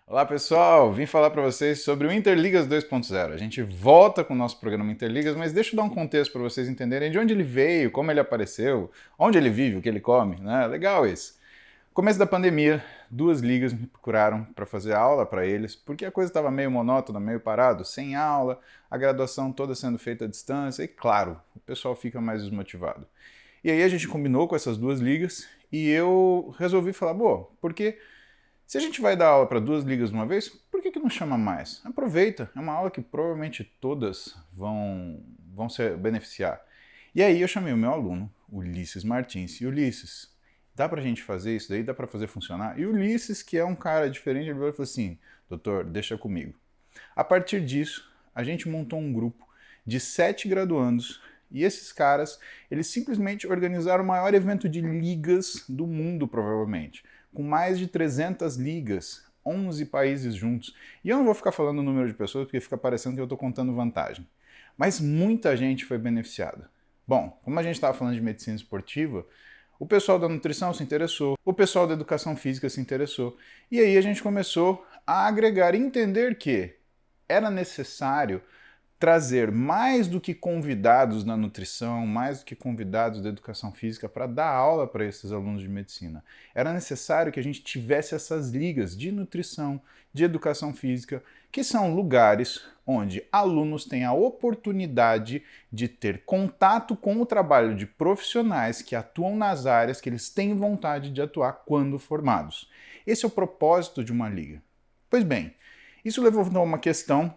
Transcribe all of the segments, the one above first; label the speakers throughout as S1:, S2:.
S1: Olá pessoal, vim falar para vocês sobre o Interligas 2.0. A gente volta com o nosso programa Interligas, mas deixa eu dar um contexto para vocês entenderem de onde ele veio, como ele apareceu, onde ele vive, o que ele come, né? Legal isso. Começo da pandemia, duas ligas me procuraram para fazer aula para eles, porque a coisa estava meio monótona, meio parado, sem aula, a graduação toda sendo feita à distância e, claro, o pessoal fica mais desmotivado. E aí a gente combinou com essas duas ligas e eu resolvi falar, boa, porque se a gente vai dar aula para duas ligas de uma vez, por que não chama mais? Aproveita, é uma aula que provavelmente todas vão se beneficiar. E aí eu chamei o meu aluno, Ulisses Martins. E Ulisses, dá pra gente fazer isso daí? Dá pra fazer funcionar? E o Ulisses, que é um cara diferente, ele falou assim, doutor, deixa comigo. A partir disso, a gente montou um grupo de 7 graduandos e esses caras, eles simplesmente organizaram o maior evento de ligas do mundo, provavelmente, com mais de 300 ligas, 11 países juntos. E eu não vou ficar falando o número de pessoas porque fica parecendo que eu estou contando vantagem. Mas muita gente foi beneficiada. Bom, como a gente estava falando de medicina esportiva, o pessoal da nutrição se interessou, o pessoal da educação física se interessou, e aí a gente começou a agregar e entender que era necessário trazer mais do que convidados na nutrição, mais do que convidados da educação física para dar aula para esses alunos de medicina. Era necessário que a gente tivesse essas ligas de nutrição, de educação física, que são lugares onde alunos têm a oportunidade de ter contato com o trabalho de profissionais que atuam nas áreas que eles têm vontade de atuar quando formados. Esse é o propósito de uma liga. Pois bem, isso levantou uma questão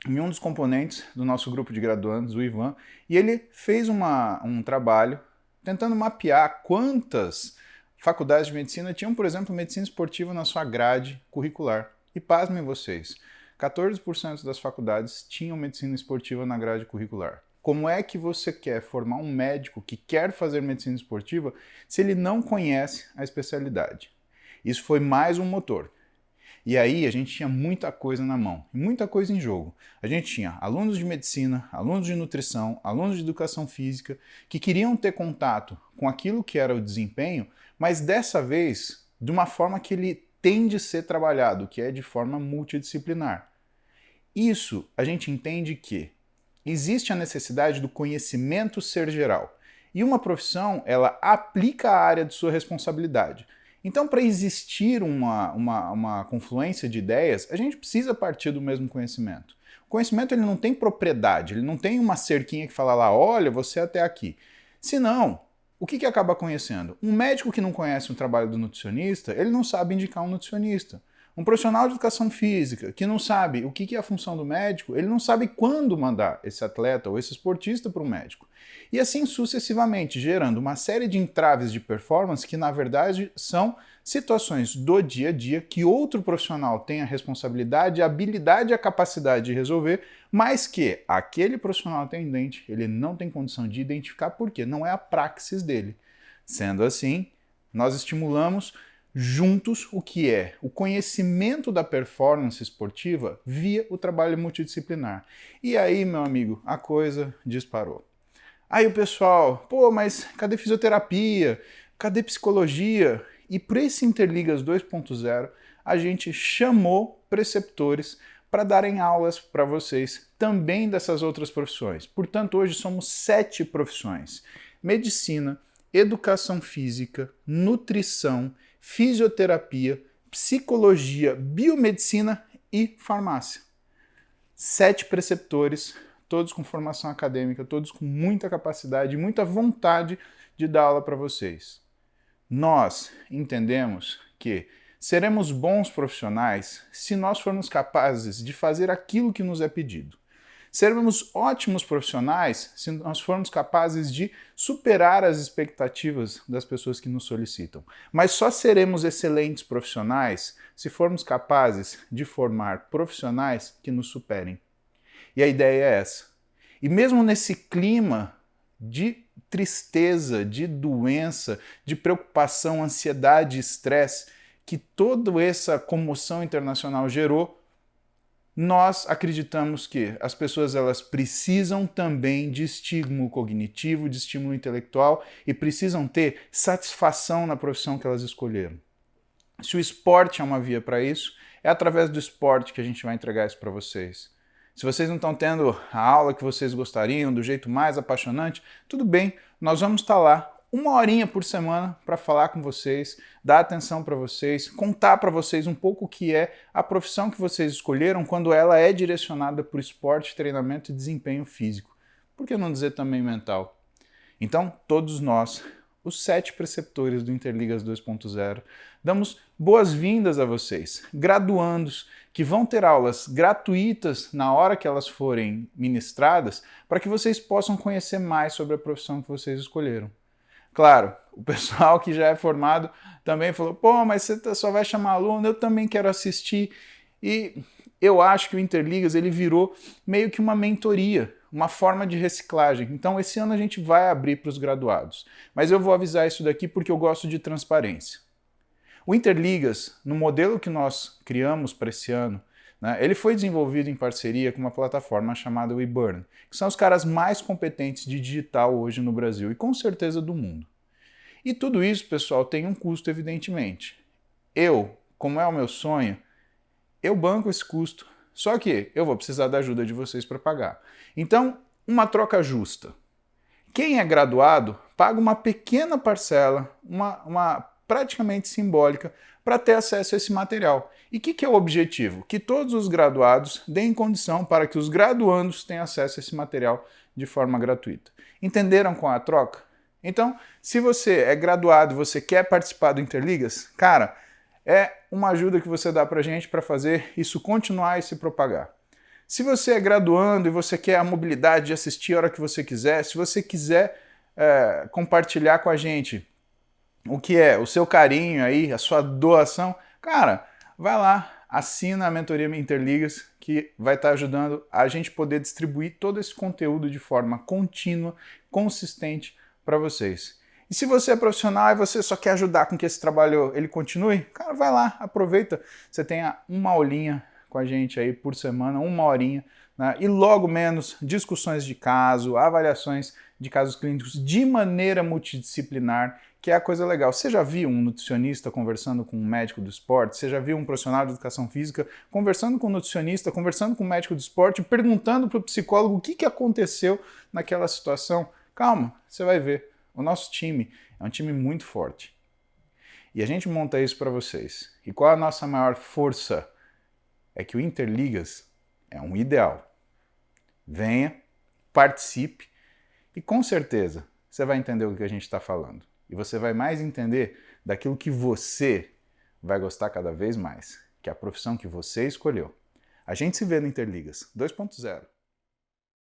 S1: em um dos componentes do nosso grupo de graduandos, o Ivan, e ele fez um trabalho tentando mapear quantas faculdades de medicina tinham, por exemplo, medicina esportiva na sua grade curricular. E pasmem vocês, 14% das faculdades tinham medicina esportiva na grade curricular. Como é que você quer formar um médico que quer fazer medicina esportiva se ele não conhece a especialidade? Isso foi mais um motor. E aí a gente tinha muita coisa na mão, muita coisa em jogo. A gente tinha alunos de medicina, alunos de nutrição, alunos de educação física, que queriam ter contato com aquilo que era o desempenho, mas dessa vez de uma forma que ele tem de ser trabalhado, que é de forma multidisciplinar. Isso a gente entende que existe a necessidade do conhecimento ser geral. E uma profissão, ela aplica a área de sua responsabilidade. Então, para existir uma confluência de ideias, a gente precisa partir do mesmo conhecimento. O conhecimento ele não tem propriedade, ele não tem uma cerquinha que fala lá, olha, você até aqui. Senão, o que acaba conhecendo? Um médico que não conhece o trabalho do nutricionista, ele não sabe indicar um nutricionista. Um profissional de educação física que não sabe o que é a função do médico, ele não sabe quando mandar esse atleta ou esse esportista para o médico. E assim sucessivamente, gerando uma série de entraves de performance que, na verdade, são situações do dia a dia que outro profissional tem a responsabilidade, a habilidade e a capacidade de resolver, mas que aquele profissional atendente ele não tem condição de identificar porque não é a praxis dele. Sendo assim, nós estimulamos juntos o que é o conhecimento da performance esportiva via o trabalho multidisciplinar. E aí, meu amigo, a coisa disparou. Aí o pessoal, pô, mas cadê fisioterapia? Cadê psicologia? E para esse Interligas 2.0, a gente chamou preceptores para darem aulas para vocês também dessas outras profissões. Portanto, hoje somos 7 profissões: medicina, educação física, nutrição, fisioterapia, psicologia, biomedicina e farmácia. 7 preceptores, todos com formação acadêmica, todos com muita capacidade e muita vontade de dar aula para vocês. Nós entendemos que seremos bons profissionais se nós formos capazes de fazer aquilo que nos é pedido. Seremos ótimos profissionais se nós formos capazes de superar as expectativas das pessoas que nos solicitam. Mas só seremos excelentes profissionais se formos capazes de formar profissionais que nos superem. E a ideia é essa. E mesmo nesse clima de tristeza, de doença, de preocupação, ansiedade e estresse que toda essa comoção internacional gerou, nós acreditamos que as pessoas elas precisam também de estímulo cognitivo, de estímulo intelectual e precisam ter satisfação na profissão que elas escolheram. Se o esporte é uma via para isso, é através do esporte que a gente vai entregar isso para vocês. Se vocês não estão tendo a aula que vocês gostariam, do jeito mais apaixonante, tudo bem, nós vamos estar lá 1 horinha por semana para falar com vocês, dar atenção para vocês, contar para vocês um pouco o que é a profissão que vocês escolheram quando ela é direcionada por esporte, treinamento e desempenho físico. Por que não dizer também mental? Então, todos nós, os 7 preceptores do Interligas 2.0, damos boas-vindas a vocês, graduandos, que vão ter aulas gratuitas na hora que elas forem ministradas, para que vocês possam conhecer mais sobre a profissão que vocês escolheram. Claro, o pessoal que já é formado também falou, pô, mas você só vai chamar aluno, eu também quero assistir. E eu acho que o Interligas ele virou meio que uma mentoria, uma forma de reciclagem. Então esse ano a gente vai abrir para os graduados. Mas eu vou avisar isso daqui porque eu gosto de transparência. O Interligas, no modelo que nós criamos para esse ano, né, ele foi desenvolvido em parceria com uma plataforma chamada WeBurn, que são os caras mais competentes de digital hoje no Brasil e com certeza do mundo. E tudo isso, pessoal, tem um custo, evidentemente. Eu, como é o meu sonho, eu banco esse custo, só que eu vou precisar da ajuda de vocês para pagar. Então, uma troca justa. Quem é graduado paga uma pequena parcela, uma praticamente simbólica, para ter acesso a esse material. E o que é o objetivo? Que todos os graduados deem condição para que os graduandos tenham acesso a esse material de forma gratuita. Entenderam com a troca? Então, se você é graduado e você quer participar do Interligas, cara, é uma ajuda que você dá para a gente para fazer isso continuar e se propagar. Se você é graduando e você quer a mobilidade de assistir a hora que você quiser, se você quiser compartilhar com a gente o que é o seu carinho aí, a sua doação, cara, vai lá, assina a mentoria Interligas, que vai estar ajudando a gente poder distribuir todo esse conteúdo de forma contínua, consistente para vocês. E se você é profissional e você só quer ajudar com que esse trabalho ele continue, cara, vai lá, aproveita, você tenha uma aulinha com a gente aí por semana, 1 horinha, né? E logo menos discussões de caso, avaliações de casos clínicos de maneira multidisciplinar, que é a coisa legal. Você já viu um nutricionista conversando com um médico do esporte? Você já viu um profissional de educação física conversando com um nutricionista, conversando com um médico do esporte, perguntando para o psicólogo o que aconteceu naquela situação? Calma, você vai ver. O nosso time é um time muito forte. E a gente monta isso para vocês. E qual a nossa maior força? É que o Interligas é um ideal. Venha, participe e com certeza você vai entender o que a gente está falando. E você vai mais entender daquilo que você vai gostar cada vez mais, que é a profissão que você escolheu. A gente se vê no Interligas 2.0.